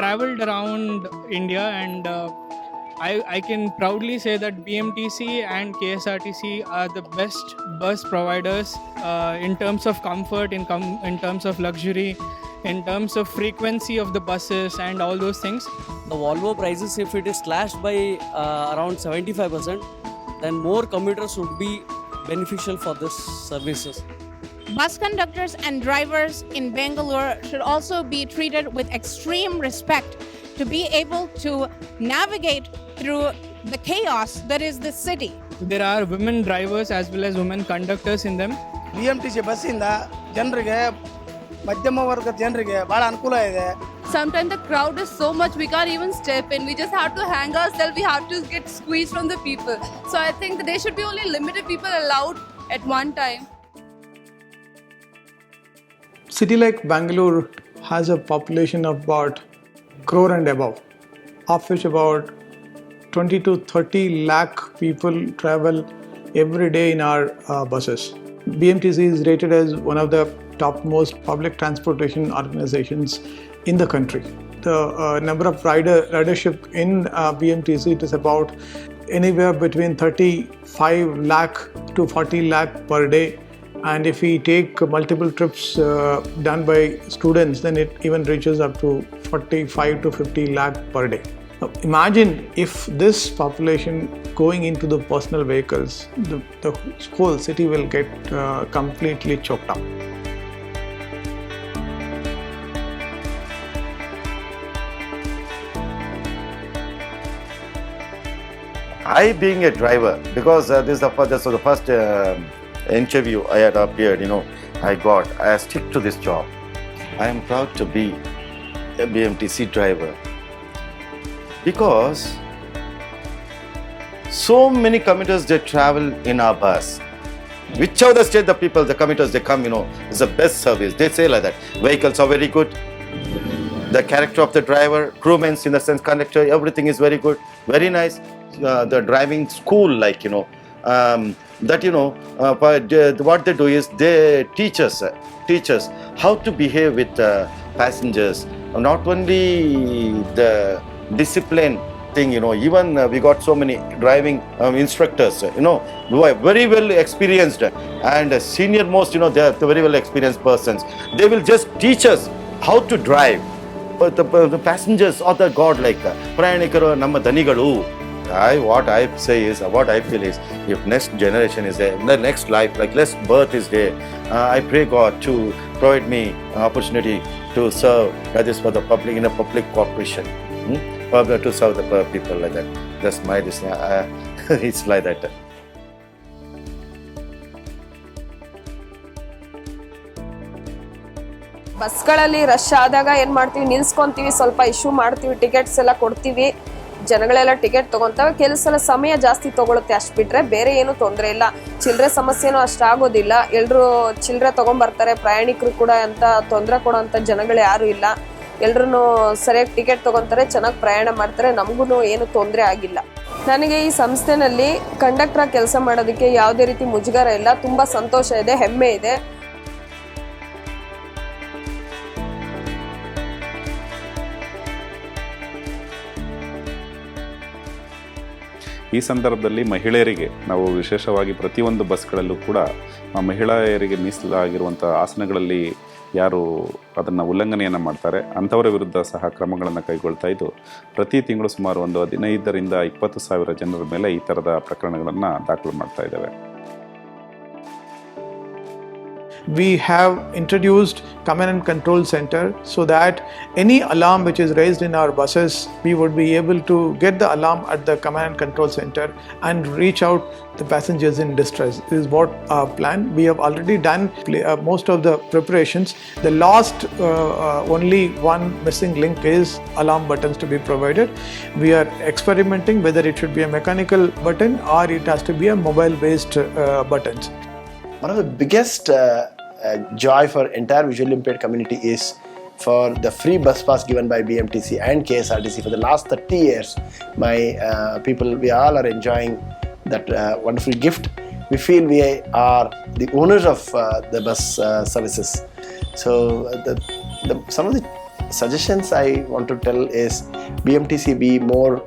traveled around India, and I can proudly say that BMTC and KSRTC are the best bus providers in terms of comfort, in terms of luxury, in terms of frequency of the buses and all those things. The Volvo prices, if it is slashed by around 75%, then more commuters would be beneficial for this services. Bus conductors and drivers in Bangalore should also be treated with extreme respect to be able to navigate through the chaos that is the city. There are women drivers as well as women conductors in them. BMTC ಬಸ್ಸಿಂದ ಜನರಿಗೆ ಮಧ್ಯಮ ವರ್ಗದ ಜನರಿಗೆ ಬಹಳ ಅನುಕೂಲ ಇದೆ. Sometimes the crowd is so much we can't even step in. We just have to hang ourselves. We have to get squeezed from the people. So I think that there should be only limited people allowed at one time. City like Bangalore has a population of about crore and above, of which about 20 to 30 lakh people travel every day in our buses. BMTC is rated as one of the topmost public transportation organizations in the country. The number of ridership in BMTC, it is about anywhere between 35 lakh to 40 lakh per day. And if we take multiple trips done by students, then it even reaches up to 45 to 50 lakh per day. Now, imagine if this population going into the personal vehicles, the whole city will get completely choked up. I being a driver, because this was the first interview I had appeared, I stick to this job. I am proud to be a BMTC driver because so many commuters, they travel in our bus. Whichever state the commuters, they come, it's the best service. They say like that. Vehicles are very good. The character of the driver, crewmen, in the sense conductor, everything is very good, very nice. The driving school, what they do is they teach us how to behave with passengers. Not only the discipline thing, even we got so many driving instructors, who are very well experienced, and senior most, they are the very well experienced persons. They will just teach us how to drive. But the passengers are the god, like prayanikaru namma dhanigalu. What I say is, what I feel is, if next generation is there, the next life, like next birth is there, I pray God to provide me an opportunity to serve, that is for the public, in a public corporation, to serve the people like that. That's my decision. It's like that. ಬಸ್ಗಳಲ್ಲಿ rush ಆದಾಗ ಏನು ಮಾಡ್ತೀವಿ, ನಿಲ್ಸ್ಕೊಂತೀವಿ, ಸ್ವಲ್ಪ issue ಮಾಡ್ತೀವಿ, tickets ಎಲ್ಲ ಕೊಡ್ತೀವಿ, ಜನಗಳೆಲ್ಲ ticket ತೊಗೊತವೆ. ಕೆಲವು ಸಲ ಸಮಯ ಜಾಸ್ತಿ ತೊಗೊಳುತ್ತೆ, ಅಷ್ಟು ಬಿಟ್ಟರೆ ಬೇರೆ ಏನೂ ತೊಂದರೆ ಇಲ್ಲ. ಚಿಲ್ಲರೆ ಸಮಸ್ಯೆನೂ ಅಷ್ಟಾಗೋದಿಲ್ಲ. ಎಲ್ಲರೂ ಚಿಲ್ಲರೆ ತೊಗೊಂಬರ್ತಾರೆ, ಪ್ರಯಾಣಿಕರು ಕೂಡ ಅಂತ ತೊಂದರೆ ಕೊಡೋಂಥ ಜನಗಳು ಯಾರೂ ಇಲ್ಲ. ಎಲ್ಲರೂ ಸರಿಯಾಗಿ ಟಿಕೆಟ್ ತೊಗೊತಾರೆ, ಚೆನ್ನಾಗಿ ಪ್ರಯಾಣ ಮಾಡ್ತಾರೆ, ನಮಗೂ ಏನು ತೊಂದರೆ ಆಗಿಲ್ಲ. ನನಗೆ ಈ ಸಂಸ್ಥೆನಲ್ಲಿ ಕಂಡಕ್ಟರ್ ಕೆಲಸ ಮಾಡೋದಕ್ಕೆ ಯಾವುದೇ ರೀತಿ ಮುಜುಗರ ಇಲ್ಲ, ತುಂಬ ಸಂತೋಷ ಇದೆ, ಹೆಮ್ಮೆ ಇದೆ. ಈ ಸಂದರ್ಭದಲ್ಲಿ ಮಹಿಳೆಯರಿಗೆ ನಾವು ವಿಶೇಷವಾಗಿ ಪ್ರತಿಯೊಂದು ಬಸ್ಗಳಲ್ಲೂ ಕೂಡ ಮಹಿಳೆಯರಿಗೆ ಮೀಸಲಾಗಿರುವಂಥ ಆಸನಗಳಲ್ಲಿ ಯಾರು ಅದನ್ನು ಉಲ್ಲಂಘನೆಯನ್ನು ಮಾಡ್ತಾರೆ ಅಂಥವರ ವಿರುದ್ಧ ಸಹ ಕ್ರಮಗಳನ್ನು ಕೈಗೊಳ್ತಾ ಇದ್ದು, ಪ್ರತಿ ತಿಂಗಳು ಸುಮಾರು ಒಂದು 15,000 to 20,000 ಜನರ ಮೇಲೆ ಈ ಥರದ ಪ್ರಕರಣಗಳನ್ನು ದಾಖಲು ಮಾಡ್ತಾ ಇದ್ದೇವೆ. We have introduced command and control center so that any alarm which is raised in our buses, we would be able to get the alarm at the command and control center and reach out the passengers in distress. This is what our plan. We have already done most of the preparations. The last only one missing link is alarm buttons to be provided. We are experimenting whether it should be a mechanical button or it has to be a mobile based buttons. One of the biggest joy for entire visually impaired community is for the free bus pass given by BMTC and KSRTC for the last 30 years. My people, we all are enjoying that wonderful gift. We feel we are the owners of the bus services. So some of the suggestions I want to tell is BMTC be more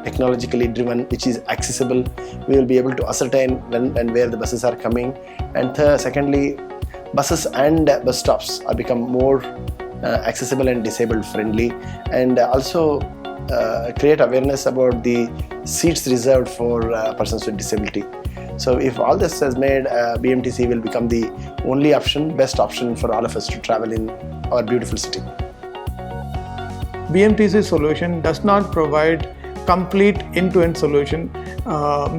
technologically driven, which is accessible. We will be able to ascertain when and where the buses are coming. And secondly, buses and bus stops are become more accessible and disabled friendly, and also create awareness about the seats reserved for persons with disability. So if all this is made, BMTC will become the only option, best option for all of us to travel in our beautiful city. BMTC solution does not provide complete end-to-end solution,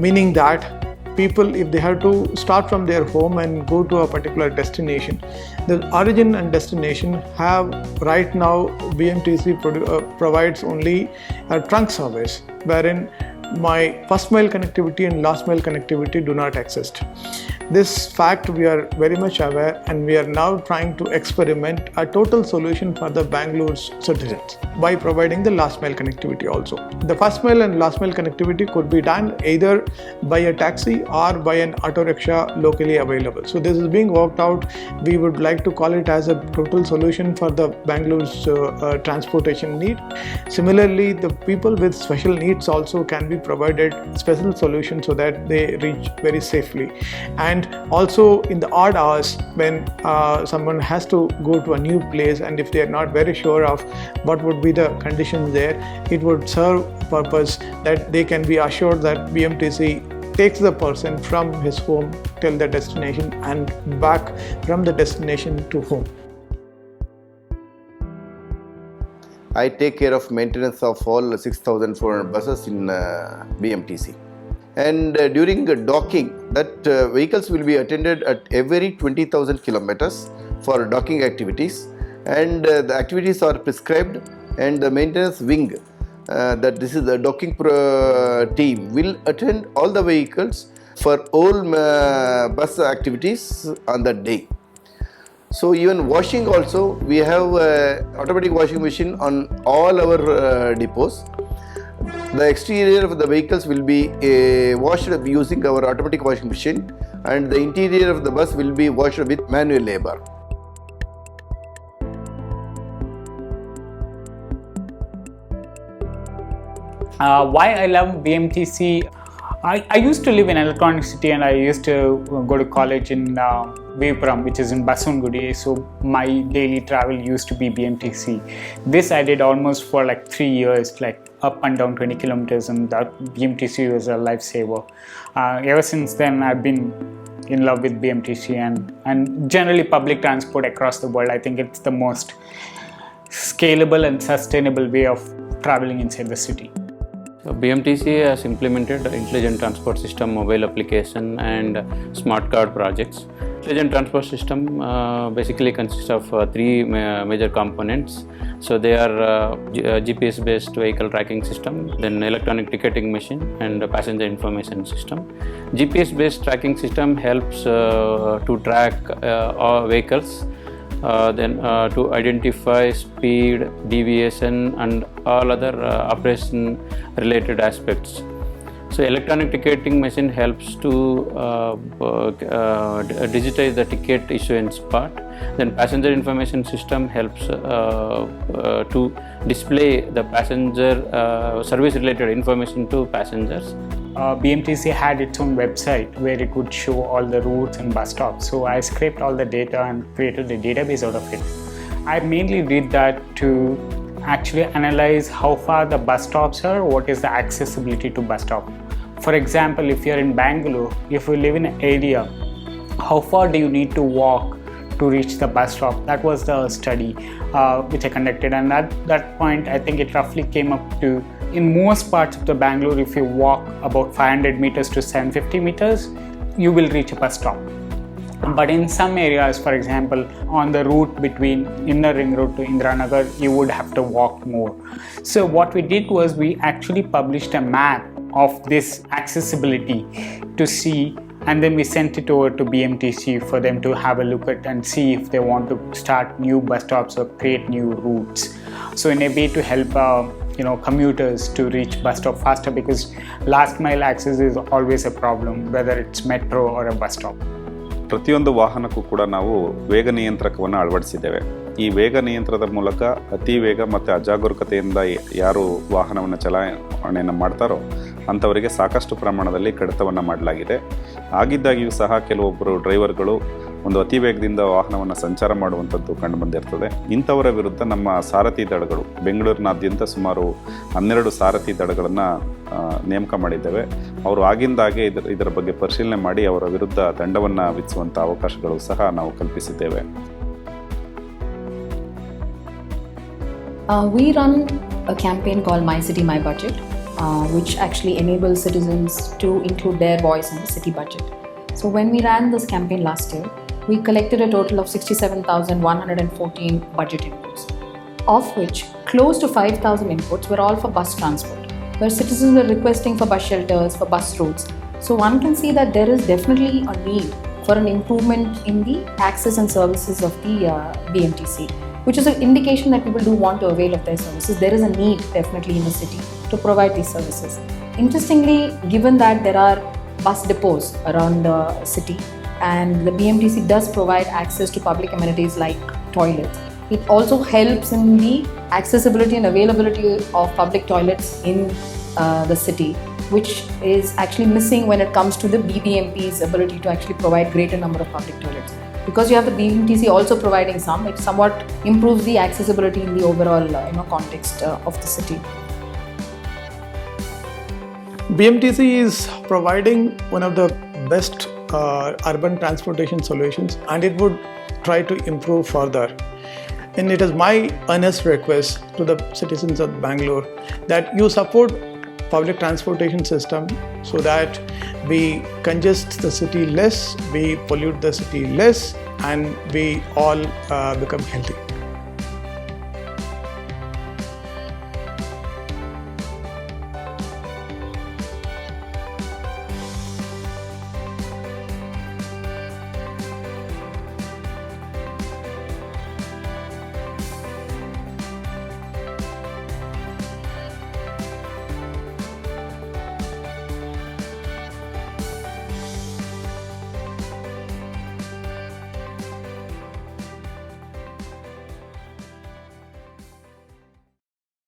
meaning that people, if they have to start from their home and go to a particular destination, the origin and destination have right now BMTC provides only a trunk service, wherein my first mile connectivity and last mile connectivity do not exist. This fact we are very much aware, and we are now trying to experiment a total solution for the Bangalore's citizens by providing the last mile connectivity also. The first mile and last mile connectivity could be done either by a taxi or by an auto rickshaw locally available. So this is being worked out. We would like to call it as a total solution for the Bangalore's transportation need. Similarly, the people with special needs also can be provided special solutions so that they reach very safely. And also in the odd hours when someone has to go to a new place, and if they are not very sure of what would be the conditions there, it would serve a purpose that they can be assured that BMTC takes the person from his home till the destination and back from the destination to home. I take care of maintenance of all 6,400 buses in BMTC. And during docking, that vehicles will be attended at every 20,000 kilometers for docking activities, and the activities are prescribed, and the maintenance wing, that this is the docking team, will attend all the vehicles for all bus activities on that day. So even washing also, we have automatic washing machine on all our depots. The exterior of the vehicles will be washed using our automatic washing machine, and the interior of the bus will be washed with manual labor. Why I love BMTC? I used to live in Electronic City, and I used to go to college in Vipuram, which is in Basungudi. So my daily travel used to be BMTC. This I did almost for like 3 years, like up and down 20 kilometers, and that BMTC was a lifesaver. Ever since then, I've been in love with BMTC and generally public transport across the world. I think it's the most scalable and sustainable way of traveling inside the city. So BMTC has implemented Intelligent Transport System mobile application and smart card projects. Intelligent Transport System basically consists of three major components. So they are GPS based vehicle tracking system, then electronic ticketing machine, and passenger information system. GPS based tracking system helps to track all vehicles, then to identify speed, deviation, and all other operation related aspects. So electronic ticketing machine helps to digitize the ticket issuance part. Then passenger information system helps to display the passenger service related information to passengers. BMTC had its own website where it would show all the routes and bus stops. So I scraped all the data and created a database out of it. I mainly did that to actually analyze how far the bus stops are, what is the accessibility to bus stop. For example, if you're in Bangalore, if you live in an area, how far do you need to walk to reach the bus stop? That was the study which I conducted, and at that point I think it roughly came up to, in most parts of the Bangalore, if you walk about 500 meters to 750 meters, you will reach a bus stop. But in some areas, for example, on the route between Inner Ring Road to Indiranagar, you would have to walk more. So what we did was we actually published a map of this accessibility to see, and then we sent it over to BMTC for them to have a look at and see if they want to start new bus stops or create new routes. So in a way to help commuters to reach bus stop faster, because last mile access is always a problem, whether it's metro or a bus stop. ಪ್ರತಿಯೊಂದು ವಾಹನಕ್ಕೂ ಕೂಡ ನಾವು ವೇಗ ನಿಯಂತ್ರಕವನ್ನು ಅಳವಡಿಸಿದ್ದೇವೆ. ಈ ವೇಗ ನಿಯಂತ್ರಣದ ಮೂಲಕ ಅತಿ ವೇಗ ಮತ್ತು ಅಜಾಗರೂಕತೆಯಿಂದ ಯಾರು ವಾಹನವನ್ನು ಚಲಾವಣೆಯನ್ನು ಮಾಡ್ತಾರೋ ಅಂಥವರಿಗೆ ಸಾಕಷ್ಟು ಪ್ರಮಾಣದಲ್ಲಿ ಕಡಿತವನ್ನು ಮಾಡಲಾಗಿದೆ. ಆಗಿದ್ದಾಗಿಯೂ ಸಹ ಕೆಲವೊಬ್ಬರು ಡ್ರೈವರ್ಗಳು ಒಂದು ಅತಿ ವೇಗದಿಂದ ವಾಹನವನ್ನು ಸಂಚಾರ ಮಾಡುವಂಥದ್ದು ಕಂಡುಬಂದಿರ್ತದೆ. ಇಂಥವರ ವಿರುದ್ಧ ನಮ್ಮ ಸಾರಥಿ ದಳಗಳು ಬೆಂಗಳೂರಿನಾದ್ಯಂತ ಸುಮಾರು 12 ಸಾರಥಿ ದಳಗಳನ್ನು ನೇಮಕ ಮಾಡಿದ್ದೇವೆ. ಅವರು ಆಗಿಂದಾಗೆ ಇದರ ಬಗ್ಗೆ ಪರಿಶೀಲನೆ ಮಾಡಿ ಅವರ ವಿರುದ್ಧ ದಂಡವನ್ನು ವಿಧಿಸುವಂಥ ಅವಕಾಶಗಳು ಸಹ ನಾವು ಕಲ್ಪಿಸಿದ್ದೇವೆ. We run a campaign called My City, My Budget, which actually enables citizens to include their voice in the city budget. So when we ran this campaign last year, we collected a total of 67,114 budget inputs, of which close to 5,000 inputs were all for bus transport, where citizens were requesting for bus shelters, for bus routes. So one can see that there is definitely a need for an improvement in the access and services of the BMTC, which is an indication that people do want to avail of their services. There is a need definitely in the city to provide these services. Interestingly, given that there are bus depots around the city and the BMTC does provide access to public amenities like toilets, it also helps in the accessibility and availability of public toilets in the city, which is actually missing when it comes to the BBMP's ability to actually provide greater number of public toilets. Because you have the BMTC also providing some, it somewhat improves the accessibility in the overall context of the city. BMTC is providing one of the best urban transportation solutions, and it would try to improve further. And it is my earnest request to the citizens of Bangalore that you support public transportation system so that we congest the city less, we pollute the city less, and we all become healthy.